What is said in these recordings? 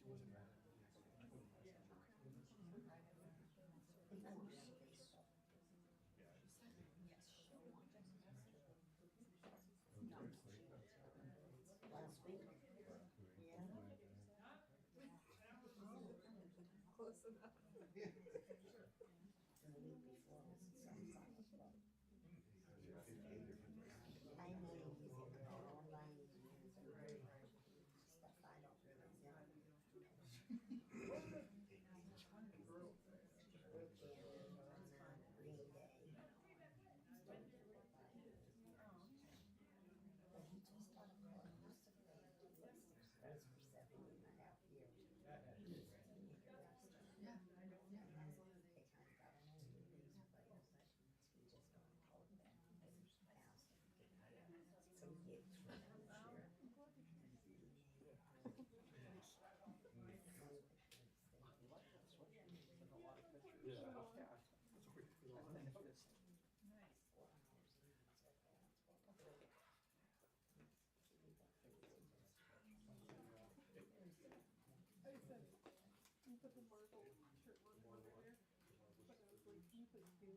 Last week? Yeah. Close enough. And the week before was some kind of book. I mean, online stuff I don't really know. Weekend on Green Day. But he just got a call. He used to play Western Sports for 7.5 years. He's a teenager wrestler. And then they kind of got him over the bass player, but he just got a call back because he asked him to get some gigs for him this year. I said, you put the Marvel shirt on earlier, but I was like, can you put two?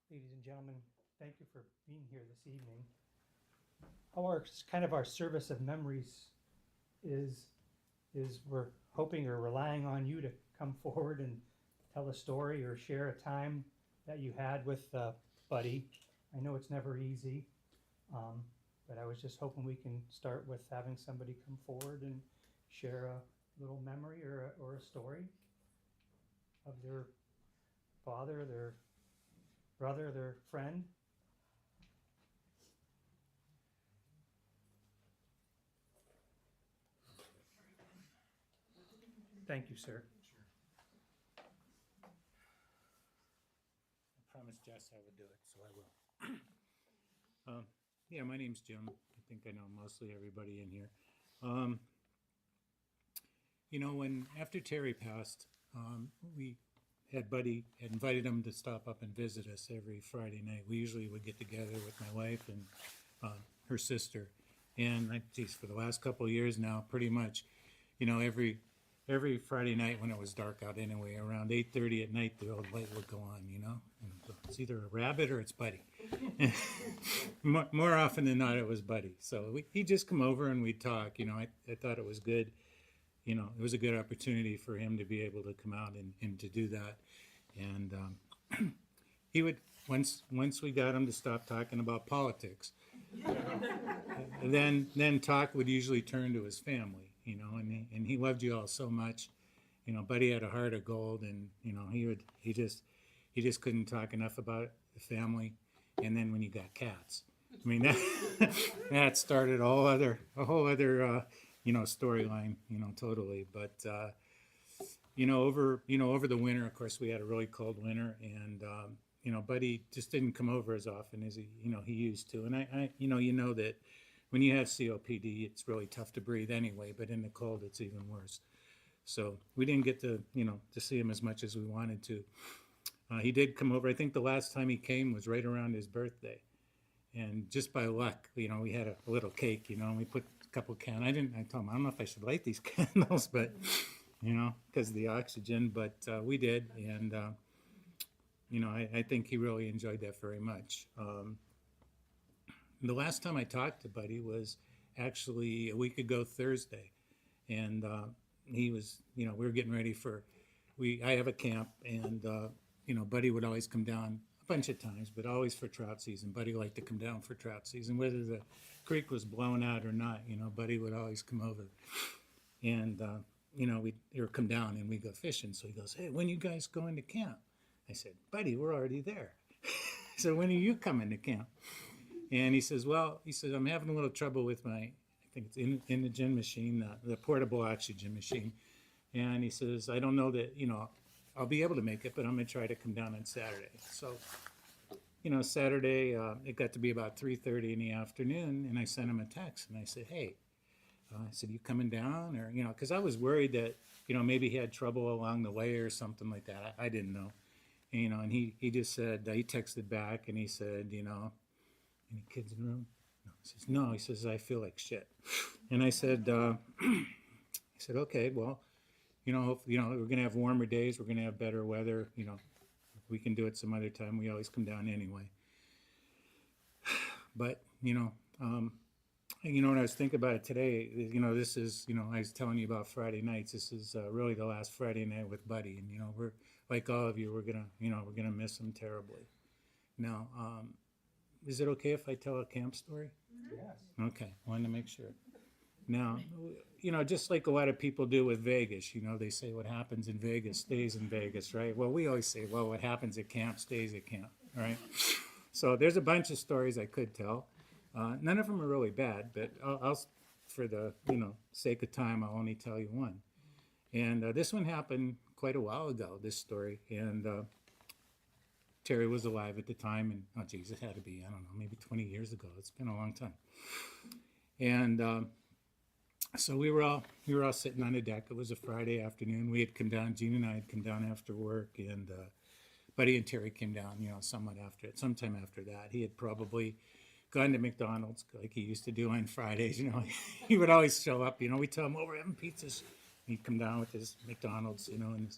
Ladies and gentlemen, thank you for being here this evening. Our service of memories is we're hoping or relying on you to come forward and tell a story or share a time that you had with Buddy. I know it's never easy, but I was just hoping we can start with having somebody come forward and share a little memory or a story of their father, their brother, their friend. Thank you, sir. I promised Jess I would do it, so I will. Yeah, my name's Jim. I think I know mostly everybody in here. When after Terry passed, we had Buddy had invited him to stop up and visit us every Friday night. We usually would get together with my wife and her sister, and for the last couple of years now, pretty much, every Friday night when it was dark out anyway, around 8:30 at night, the old light would go on, and it's either a rabbit or it's Buddy. More often than not, it was Buddy. So he'd just come over and we'd talk. I thought it was good. It was a good opportunity for him to be able to come out and to do that. And he would, once we got him to stop talking about politics, then talk would usually turn to his family. you know, and he loved you all so much. You know, Buddy had a heart of gold, and you know, he just couldn't talk enough about the family. And then when you got cats, I mean, that that started a whole other you know, storyline, you know, totally. But you know, over the winter, of course, we had a really cold winter, and you know, Buddy just didn't come over as often as he used to. And I you know that when you have COPD, it's really tough to breathe anyway, but in the cold, it's even worse. So we didn't get to, you know, to see him as much as we wanted to. He did come over. I think the last time he came was right around his birthday. And just by luck, you know, we had a little cake, you know, and we put a couple candles. I told him, I don't know if I should light these candles, but, you know, because of the oxygen, but we did. And, you know, I think he really enjoyed that very much. The last time I talked to Buddy was actually a week ago Thursday. And he was, you know, we were getting ready for, I have a camp, and, you know, Buddy would always come down a bunch of times, but always for trout season. Buddy liked to come down for trout season, whether the creek was blown out or not, you know, Buddy would always come over. And, you know, or come down and we go fishing. So he goes, hey, when you guys going to camp? I said, Buddy, we're already there. So when are you coming to camp? And he says, well, I'm having a little trouble with my, I think it's in the gym machine, the portable oxygen machine. And he says, I don't know that, you know, I'll be able to make it, but I'm going to try to come down on Saturday. So, you know, Saturday, it got to be about 3:30 in the afternoon, and I sent him a text, and I said, hey, I said, you coming down? Or, you know, because I was worried that, you know, maybe he had trouble along the way or something like that. I didn't know. And, you know, and he just said, he texted back, and he said, you know, any kids in the room? No. He says, no. He says, I feel like shit. And I said, okay, well, you know, we're going to have warmer days. We're going to have better weather. You know, we can do it some other time. We always come down anyway. But, you know, when I was thinking about it today, you know, this is, you know, I was telling you about Friday nights. This is really the last Friday night with Buddy. And, you know, we're, like all of you, we're going to miss him terribly. Now, is it okay if I tell a camp story? Yes. Okay, wanted to make sure. Now, you know, just like a lot of people do with Vegas, you know, they say what happens in Vegas stays in Vegas, right? Well, we always say, well, what happens at camp stays at camp, right? So there's a bunch of stories I could tell. None of them are really bad, but I'll for the, you know, sake of time, I'll only tell you one. And this one happened quite a while ago, this story. And Terry was alive at the time, and, oh, geez, it had to be, I don't know, maybe 20 years ago. It's been a long time. And so we were all sitting on the deck. It was a Friday afternoon. We had come down. Gene and I had come down after work, and Buddy and Terry came down, you know, sometime after that. He had probably gone to McDonald's like he used to do on Fridays. You know, he would always show up. You know, we tell him, oh, we're having pizzas. He'd come down with his McDonald's, you know, and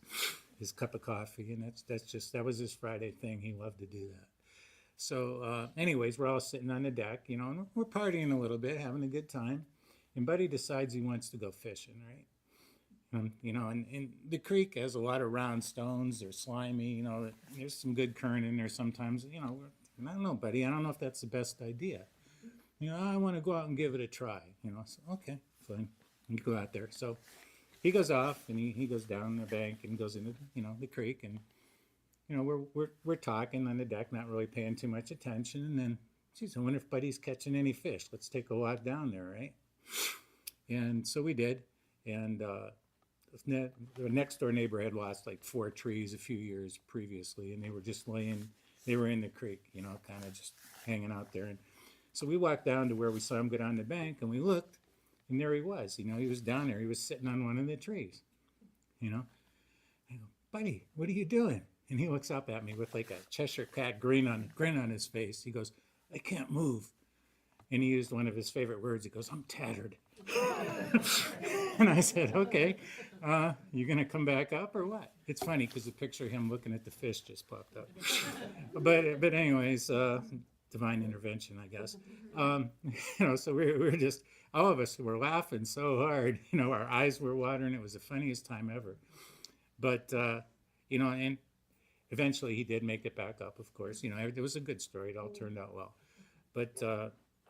his cup of coffee, and that was his Friday thing. He loved to do that. So, anyways, we're all sitting on the deck, you know, and we're partying a little bit, having a good time. And Buddy decides he wants to go fishing, right? You know, and the creek has a lot of round stones. They're slimy, you know. There's some good current in there sometimes. You know, I don't know, Buddy. I don't know if that's the best idea. You know, I want to go out and give it a try. You know, so, okay, fine. You go out there. So he goes off, and he goes down the bank and goes into, you know, the creek. And, you know, we're talking on the deck, not really paying too much attention. And then, geez, I wonder if Buddy's catching any fish. Let's take a walk down there, right? And so we did, and the next door neighbor had lost like 4 trees a few years previously, and they were in the creek, you know, kind of just hanging out there. And so we walked down to where we saw him go down the bank, and we looked, and there he was. You know, he was down there. He was sitting on one of the trees, you know. I go, Buddy, what are you doing? And he looks up at me with like a Cheshire cat grin on his face. He goes, I can't move. And he used one of his favorite words. He goes, I'm tattered. And I said, okay, you going to come back up or what? It's funny because the picture of him looking at the fish just popped up. But anyways, divine intervention, I guess. You know, so we were just, all of us were laughing so hard. You know, our eyes were watering. It was the funniest time ever. But, you know, and eventually he did make it back up, of course. You know, it was a good story. It all turned out well. But,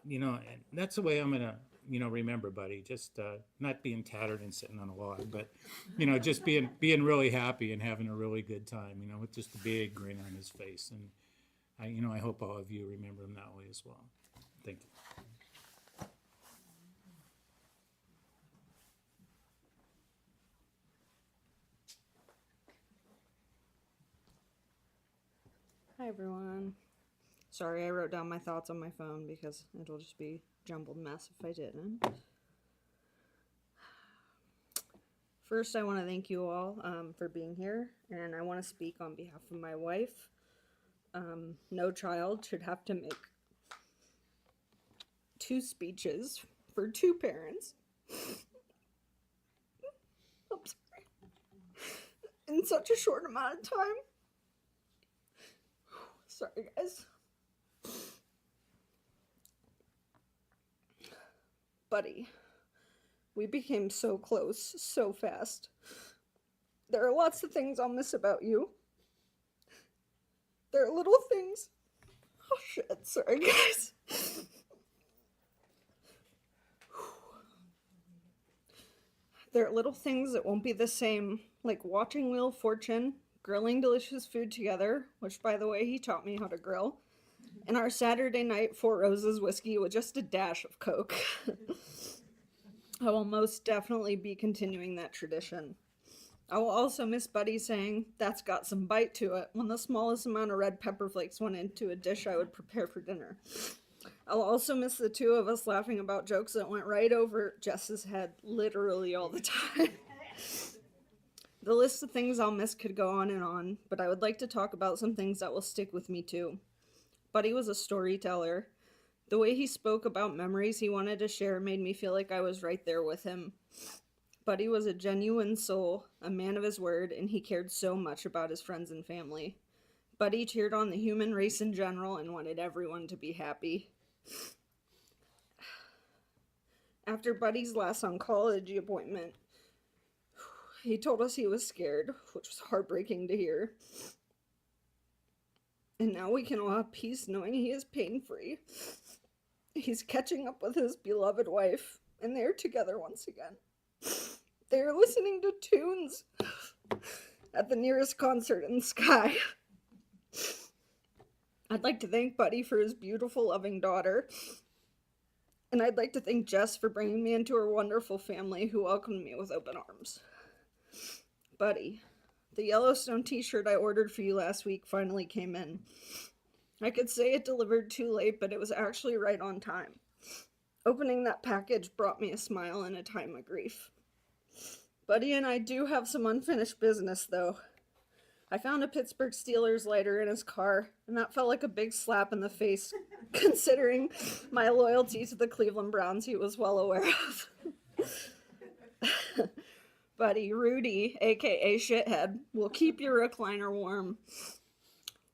you know, and that's the way I'm going to remember, buddy, just not being tattered and sitting on a log, but just being really happy and having a really good time, with just a big grin on his face. And I hope all of you remember him that way as well. Thank you. Hi everyone. Sorry, I wrote down my thoughts on my phone because it'll just be a jumbled mess if I didn't. First, I want to thank you all for being here, and I want to speak on behalf of my wife. No child should have to make 2 speeches for 2 parents. I'm sorry. In such a short amount of time. Sorry, guys. Buddy, we became so close so fast. There are lots of things I'll miss about you. There are little things. Oh shit, sorry, guys. There are little things that won't be the same, like watching Wheel of Fortune, grilling delicious food together, which, by the way, he taught me how to grill, and our Saturday night Four Roses whiskey with just a dash of Coke. I will most definitely be continuing that tradition. I will also miss Buddy saying, "That's got some bite to it," when the smallest amount of red pepper flakes went into a dish I would prepare for dinner. I'll also miss the 2 of us laughing about jokes that went right over Jess's head literally all the time. The list of things I'll miss could go on, but I would like to talk about some things that will stick with me too. Buddy was a storyteller. The way he spoke about memories he wanted to share made me feel like I was right there with him. Buddy was a genuine soul, a man of his word, and he cared so much about his friends and family. Buddy cheered on the human race in general and wanted everyone to be happy. After Buddy's last oncology appointment, he told us he was scared, which was heartbreaking to hear. And now we can all have peace knowing he is pain-free. He's catching up with his beloved wife, and they're together once again. They're listening to tunes at the nearest concert in the sky. I'd like to thank Buddy for his beautiful, loving daughter. And I'd like to thank Jess for bringing me into her wonderful family who welcomed me with open arms. Buddy, the Yellowstone t-shirt I ordered for you last week finally came in. I could say it delivered too late, but it was actually right on time. Opening that package brought me a smile in a time of grief. Buddy and I do have some unfinished business, though. I found a Pittsburgh Steelers lighter in his car, and that felt like a big slap in the face, considering my loyalty to the Cleveland Browns he was well aware of. Buddy, Rudy, aka Shithead, will keep your recliner warm.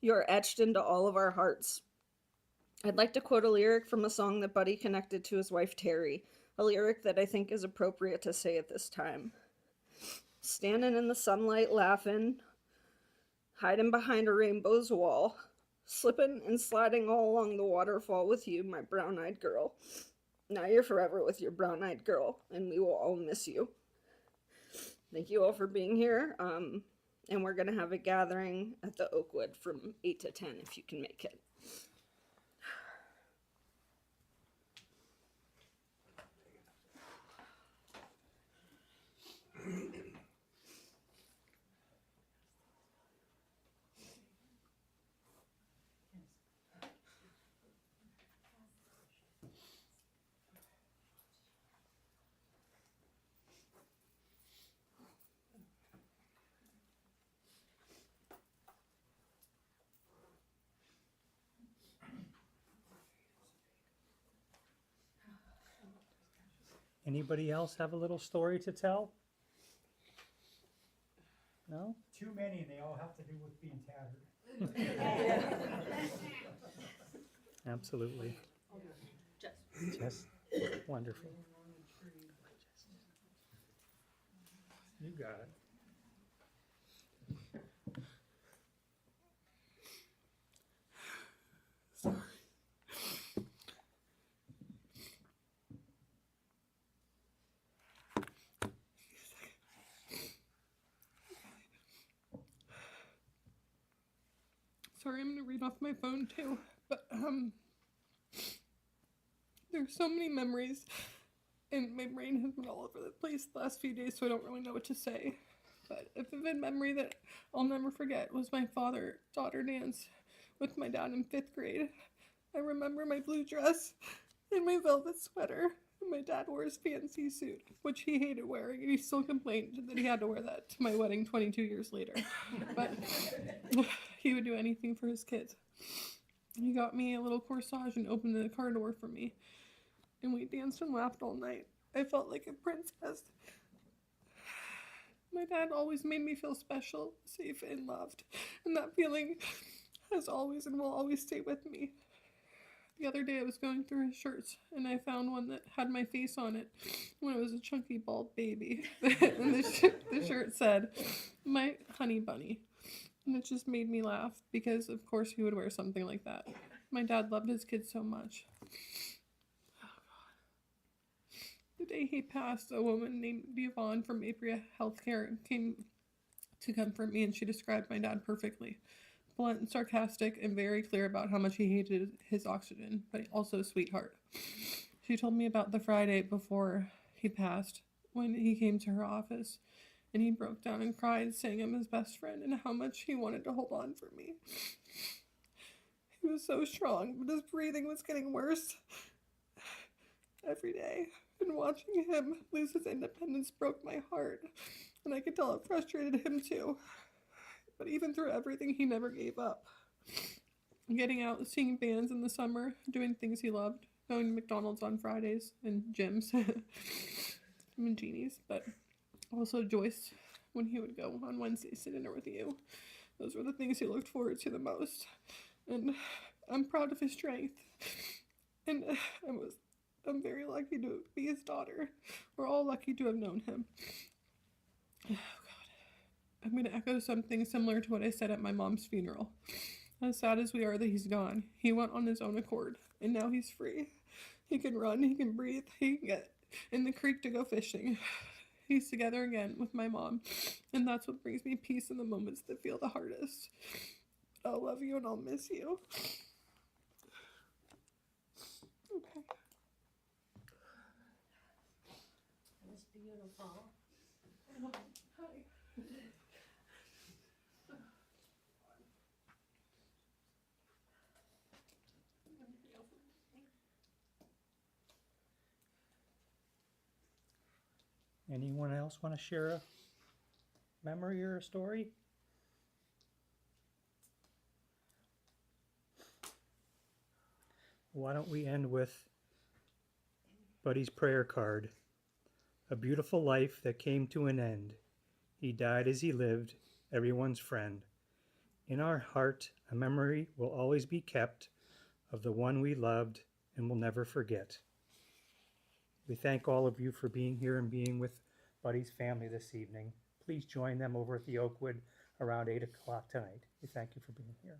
You're etched into all of our hearts. I'd like to quote a lyric from a song that Buddy connected to his wife Terry, a lyric that I think is appropriate to say at this time. Standing in the sunlight laughing, hiding behind a rainbow's wall, slipping and sliding all along the waterfall with you, my brown-eyed girl. Now you're forever with your brown-eyed girl, and we will all miss you. Thank you all for being here, and we're going to have a gathering at the Oakwood from 8 to 10 if you can make it. Anybody else have a little story to tell? No? Too many, and they all have to do with being tattered. Absolutely. Jess. Wonderful. You got it. Sorry, I'm gonna read off my phone too. But there's so many memories, and my brain has been all over the place the last few days, so I don't really know what to say. But a vivid memory that I'll never forget was my father-daughter dance with my dad in 5th grade. I remember my blue dress and my velvet sweater, and my dad wore his fancy suit, which he hated wearing, and he still complained that he had to wear that to my wedding 22 years later. But he would do anything for his kids. He got me a little corsage and opened the car door for me, and we danced and laughed all night. I felt like a princess. My dad always made me feel special, safe, and loved, and that feeling has always and will always stay with me. The other day I was going through his shirts, and I found one that had my face on it when I was a chunky, bald baby. And the shirt said, "My honey bunny." And it just made me laugh, because of course he would wear something like that. My dad loved his kids so much. The day he passed, a woman named Yvonne from Apria Healthcare came to comfort me, and she described my dad perfectly. Blunt and sarcastic, and very clear about how much he hated his oxygen, but also a sweetheart. She told me about the Friday before he passed, when he came to her office, and he broke down and cried, saying I'm his best friend and how much he wanted to hold on for me. He was so strong, but his breathing was getting worse every day. And watching him lose his independence broke my heart, and I could tell it frustrated him too. But even through everything, he never gave up. Getting out, seeing bands in the summer, doing things he loved, going to McDonald's on Fridays, and gyms, and Jeannie's, but also Joyce, when he would go on Wednesdays to dinner with you. Those were the things he looked forward to the most. And I'm proud of his strength. And I'm very lucky to be his daughter. We're all lucky to have known him. Oh, God. I'm going to echo something similar to what I said at my mom's funeral. As sad as we are that he's gone, he went on his own accord, and now he's free. He can run, he can breathe, he can get in the creek to go fishing. He's together again with my mom, and that's what brings me peace in the moments that feel the hardest. I'll love you and I'll miss you. Okay. It was beautiful. Hi. Anyone else want to share a memory or a story? Why don't we end with Buddy's prayer card? A beautiful life that came to an end. He died as he lived, everyone's friend. In our heart, a memory will always be kept of the one we loved and will never forget. We thank all of you for being here and being with Buddy's family this evening. Please join them over at the Oakwood around 8 o'clock tonight. We thank you for being here.